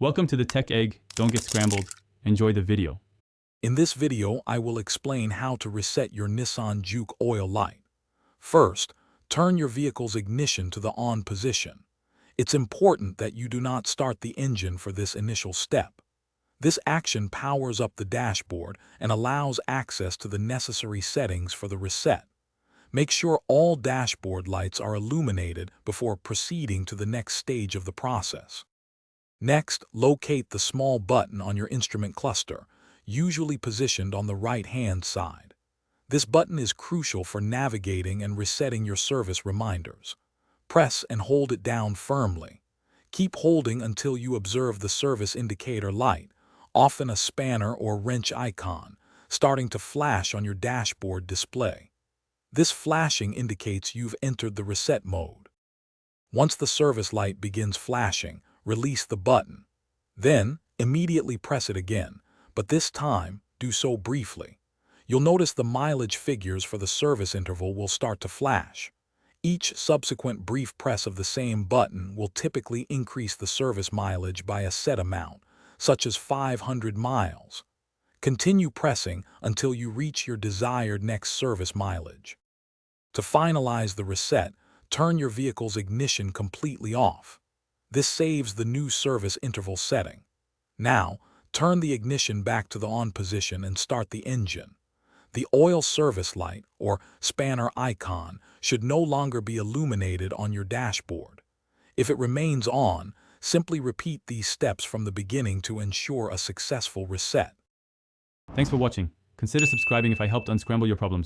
Welcome to the Tech Egg. Don't get scrambled. Enjoy the video. In this video, I will explain how to reset your Nissan Juke oil light. First, turn your vehicle's ignition to the on position. It's important that you do not start the engine for this initial step. This action powers up the dashboard and allows access to the necessary settings for the reset. Make sure all dashboard lights are illuminated before proceeding to the next stage of the process. Next, locate the small button on your instrument cluster, usually positioned on the right-hand side. This button is crucial for navigating and resetting your service reminders. Press and hold it down firmly. Keep holding until you observe the service indicator light, often a spanner or wrench icon, starting to flash on your dashboard display. This flashing indicates you've entered the reset mode. Once the service light begins flashing, release the button. Then, immediately press it again, but this time, do so briefly. You'll notice the mileage figures for the service interval will start to flash. Each subsequent brief press of the same button will typically increase the service mileage by a set amount, such as 500 miles. Continue pressing until you reach your desired next service mileage. To finalize the reset, turn your vehicle's ignition completely off. This saves the new service interval setting. Now, turn the ignition back to the on position and start the engine. The oil service light, or spanner icon, should no longer be illuminated on your dashboard. If it remains on, simply repeat these steps from the beginning to ensure a successful reset. Thanks for watching. Consider subscribing if I helped unscramble your problems.